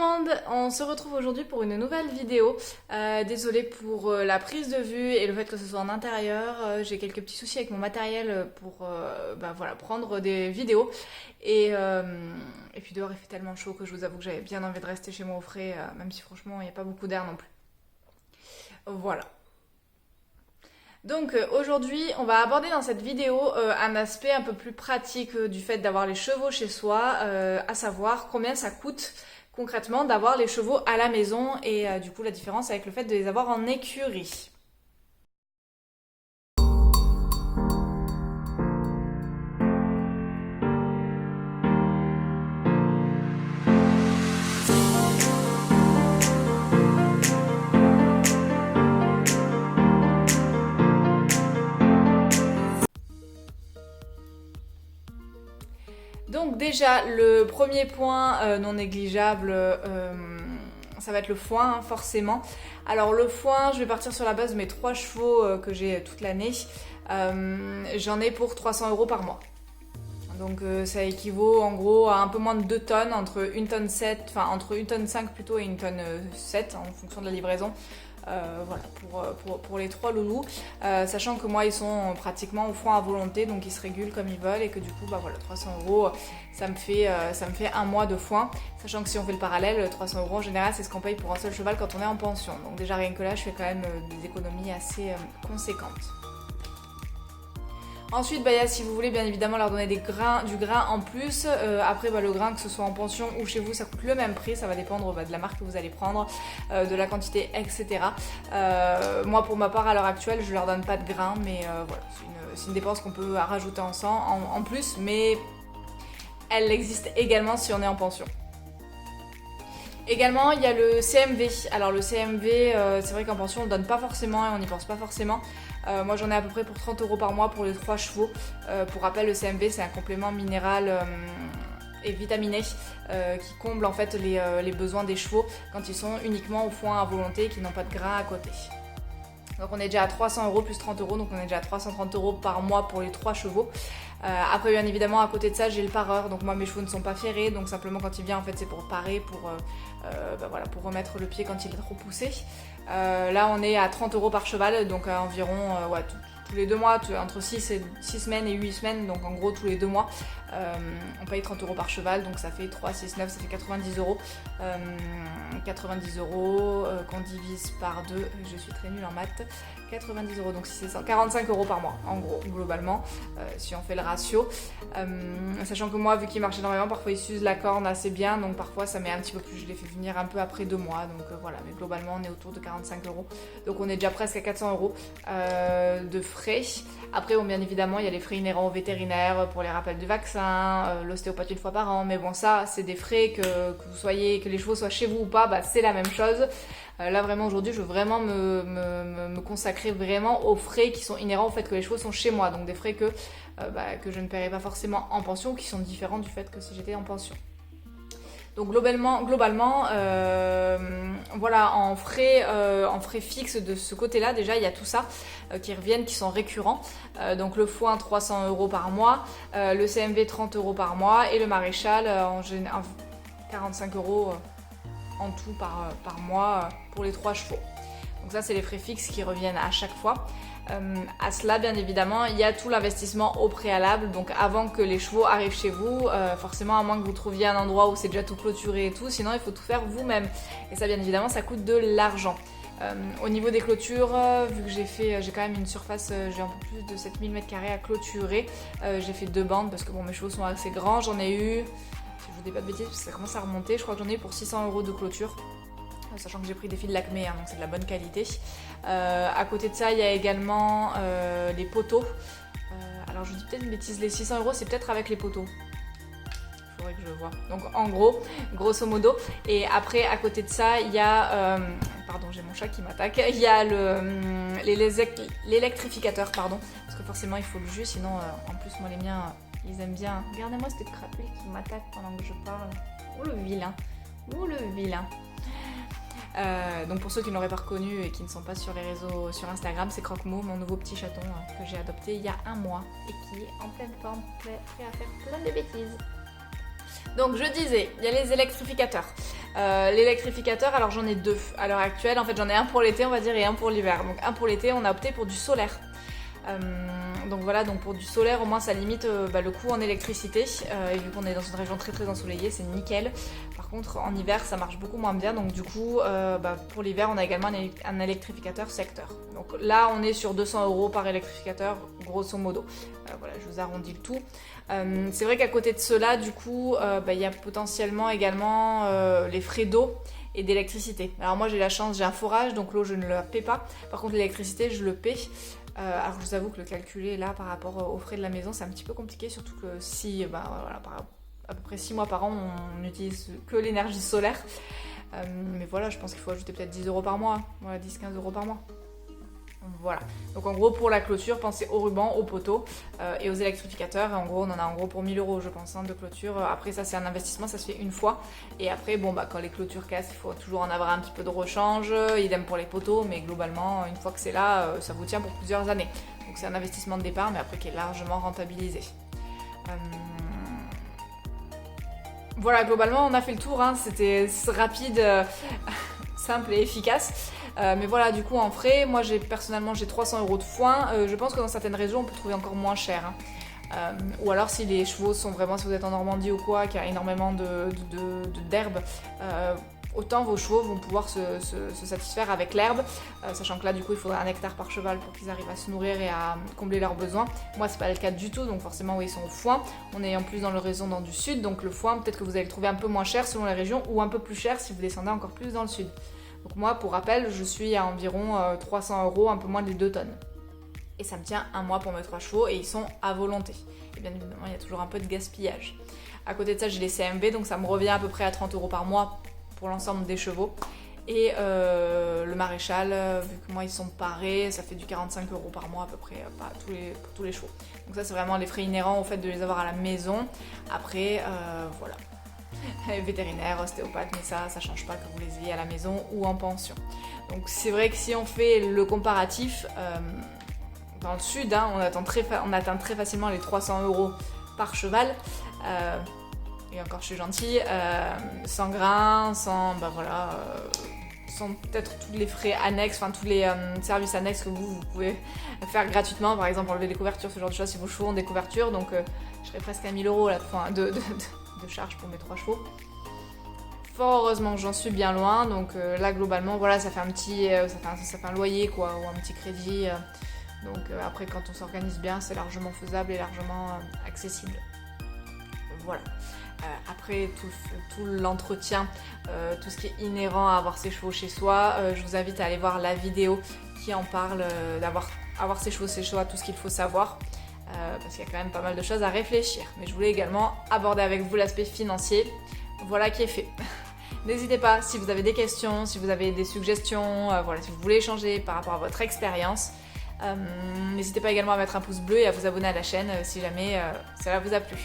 monde, on se retrouve aujourd'hui pour une nouvelle vidéo. Désolée pour la prise de vue et le fait que ce soit en intérieur. J'ai quelques petits soucis avec mon matériel pour voilà, prendre des vidéos. Et puis dehors il fait tellement chaud que je vous avoue que j'avais bien envie de rester chez moi au frais, même si franchement il n'y a pas beaucoup d'air non plus. Voilà. Donc aujourd'hui, on va aborder dans cette vidéo un aspect un peu plus pratique du fait d'avoir les chevaux chez soi, à savoir combien ça coûte concrètement d'avoir les chevaux à la maison et du coup la différence avec le fait de les avoir en écurie. Donc déjà, le premier point non négligeable, ça va être le foin, hein, forcément. Alors le foin, je vais partir sur la base de mes 3 chevaux que j'ai toute l'année. J'en ai pour 300 € par mois. Donc ça équivaut en gros à un peu moins de 2 tonnes, entre 1 tonne 7, enfin entre 1 tonne 5 plutôt et 1 tonne 7 en fonction de la livraison. Voilà, pour les 3 loulous, sachant que moi ils sont pratiquement au foin à volonté, donc ils se régulent comme ils veulent et que du coup voilà, 300 € ça me fait un mois de foin, sachant que si on fait le parallèle, 300 € en général c'est ce qu'on paye pour un seul cheval quand on est en pension, donc déjà rien que là je fais quand même des économies assez conséquentes. Ensuite, si vous voulez bien évidemment leur donner du grain en plus, après le grain que ce soit en pension ou chez vous ça coûte le même prix, ça va dépendre de la marque que vous allez prendre, de la quantité, etc. Moi pour ma part à l'heure actuelle je leur donne pas de grain, mais voilà, c'est une dépense qu'on peut rajouter en plus, mais elle existe également si on est en pension. Également, il y a le CMV. Alors le CMV, c'est vrai qu'en pension on ne donne pas forcément et on n'y pense pas forcément. Moi j'en ai à peu près pour 30 € par mois pour les 3 chevaux. Pour rappel, le CMV c'est un complément minéral et vitaminé qui comble en fait les besoins des chevaux quand ils sont uniquement au foin à volonté et qui n'ont pas de grain à côté. Donc on est déjà à 300 € plus 30 €, donc on est déjà à 330 € par mois pour les 3 chevaux. Après bien évidemment à côté de ça j'ai le pareur, donc moi mes chevaux ne sont pas ferrés, donc simplement quand il vient en fait c'est pour parer, pour remettre le pied quand il est trop poussé. Là on est à 30 € par cheval, donc à environ tous les 2 mois, entre 6 semaines et 8 semaines, donc en gros tous les 2 mois, on paye 30 € par cheval, donc ça fait 3, 6, 9, ça fait 90 €. 90 € qu'on divise par 2, je suis très nulle en maths, 90 €, donc si c'est 45 € par mois, en gros, globalement, si on fait le ratio. Sachant que moi, vu qu'il marche énormément, parfois il s'use la corne assez bien, donc parfois ça met un petit peu plus, je l'ai fait venir un peu après 2 mois, donc voilà, mais globalement on est autour de 45 €, donc on est déjà presque à 400 € de frais. Après, bon, bien évidemment, il y a les frais inhérents au vétérinaire pour les rappels de vaccins, l'ostéopathie 1 fois par an, mais bon, ça, c'est des frais que les chevaux soient chez vous ou pas, c'est la même chose. Là, vraiment, aujourd'hui, je veux vraiment me consacrer vraiment aux frais qui sont inhérents au fait que les chevaux sont chez moi, donc des frais que je ne paierai pas forcément en pension ou qui sont différents du fait que si j'étais en pension. Donc globalement voilà, en frais fixes de ce côté-là, déjà il y a tout ça qui reviennent, qui sont récurrents. Donc le foin 300 € par mois, le CMV 30 € par mois et le maréchal en général 45 € en tout par mois pour les 3 chevaux. Donc ça c'est les frais fixes qui reviennent à chaque fois. À cela bien évidemment il y a tout l'investissement au préalable, donc avant que les chevaux arrivent chez vous, forcément à moins que vous trouviez un endroit où c'est déjà tout clôturé et tout, sinon il faut tout faire vous-même et ça bien évidemment ça coûte de l'argent. Au niveau des clôtures, vu que j'ai quand même une surface, j'ai un peu plus de 7000 m² à clôturer, j'ai fait 2 bandes parce que bon mes chevaux sont assez grands, j'en ai eu, si je vous dis pas de bêtises parce que ça commence à remonter, je crois que j'en ai eu pour 600 € de clôture. Sachant que j'ai pris des fils de Lakmé, donc c'est de la bonne qualité. À côté de ça, il y a également les poteaux. Alors je vous dis peut-être une bêtise, les 600 € c'est peut-être avec les poteaux. Il faudrait que je vois. Donc en gros, grosso modo. Et après, à côté de ça, il y a... pardon, j'ai mon chat qui m'attaque. Il y a l'électrificateur, pardon. Parce que forcément, il faut le jus, sinon, en plus, moi, les miens, ils aiment bien. Regardez-moi cette crapule qui m'attaque pendant que je parle. Oh le vilain. Oh le vilain. Donc pour ceux qui ne l'auraient pas reconnu et qui ne sont pas sur les réseaux, sur Instagram, c'est Croque-Mou, mon nouveau petit chaton que j'ai adopté il y a 1 mois et qui est en pleine forme, prêt à faire plein de bêtises. Donc je disais, il y a les électrificateurs. L'électrificateur, alors j'en ai deux à l'heure actuelle. En fait, j'en ai un pour l'été, on va dire, et un pour l'hiver. Donc un pour l'été, on a opté pour du solaire. Donc voilà, donc pour du solaire, au moins ça limite le coût en électricité. Et vu qu'on est dans une région très très ensoleillée, c'est nickel. Par contre, en hiver, ça marche beaucoup moins bien. Donc du coup, pour l'hiver, on a également un électrificateur secteur. Donc là, on est sur 200 € par électrificateur, grosso modo. Voilà, je vous arrondis le tout. C'est vrai qu'à côté de cela, du coup, il y a potentiellement également les frais d'eau et d'électricité. Alors moi, j'ai la chance, j'ai un forage, donc l'eau, je ne la paie pas. Par contre, l'électricité, je le paie. Alors je vous avoue que le calculer là par rapport aux frais de la maison, c'est un petit peu compliqué, surtout que si à peu près 6 mois par an on n'utilise que l'énergie solaire. Mais voilà, je pense qu'il faut ajouter peut-être 10 € par mois, voilà, 10-15 € par mois. Voilà, donc en gros pour la clôture, pensez aux rubans, aux poteaux et aux électrificateurs. Et en gros, on en a en gros pour 1000 € je pense de clôture. Après ça c'est un investissement, ça se fait une fois. Et après quand les clôtures cassent, il faut toujours en avoir un petit peu de rechange. Idem pour les poteaux, mais globalement une fois que c'est là, ça vous tient pour plusieurs années. Donc c'est un investissement de départ, mais après qui est largement rentabilisé. Voilà, globalement on a fait le tour, hein. C'était rapide, simple et efficace. Mais voilà, du coup en frais, moi personnellement j'ai 300 € de foin. Je pense que dans certaines régions on peut trouver encore moins cher, hein. Ou alors si les chevaux sont vraiment, si vous êtes en Normandie ou quoi, qu'il y a énormément d'herbe, autant vos chevaux vont pouvoir se satisfaire avec l'herbe, sachant que là du coup il faudra 1 hectare par cheval pour qu'ils arrivent à se nourrir et à combler leurs besoins. Moi c'est pas le cas du tout, donc forcément oui, ils sont au foin. On est en plus dans le région du sud, donc le foin peut-être que vous allez le trouver un peu moins cher selon les régions, ou un peu plus cher si vous descendez encore plus dans le sud. Donc moi, pour rappel, je suis à environ 300 €, un peu moins des 2 tonnes. Et ça me tient un mois pour mes 3 chevaux et ils sont à volonté. Et bien évidemment, il y a toujours un peu de gaspillage. À côté de ça, j'ai les CMV, donc ça me revient à peu près à 30 € par mois pour l'ensemble des chevaux. Et le maréchal, vu que moi ils sont parés, ça fait du 45 € par mois à peu près pour tous les chevaux. Donc ça, c'est vraiment les frais inhérents au fait de les avoir à la maison. Après, voilà. Vétérinaire, ostéopathe, mais ça change pas que vous les ayez à la maison ou en pension. Donc c'est vrai que si on fait le comparatif, dans le sud, hein, on atteint très facilement les 300 € par cheval. Et encore je suis gentille, sans grains, sans peut-être tous les frais annexes, enfin tous les services annexes que vous pouvez faire gratuitement, par exemple enlever des couvertures, ce genre de choses si vos chevaux ont des couvertures. Donc je serais presque à 1000 € là, de charge pour mes 3 chevaux. Fort heureusement que j'en suis bien loin, donc là globalement voilà, ça fait ça fait un loyer quoi, ou un petit crédit. Donc après quand on s'organise bien, c'est largement faisable et largement accessible. Voilà. Après tout l'entretien, tout ce qui est inhérent à avoir ses chevaux chez soi, je vous invite à aller voir la vidéo qui en parle d'avoir ses chevaux chez soi, tout ce qu'il faut savoir. Parce qu'il y a quand même pas mal de choses à réfléchir. Mais je voulais également aborder avec vous l'aspect financier. Voilà qui est fait. N'hésitez pas, si vous avez des questions, si vous avez des suggestions, si vous voulez échanger par rapport à votre expérience, n'hésitez pas également à mettre un pouce bleu et à vous abonner à la chaîne si jamais cela vous a plu.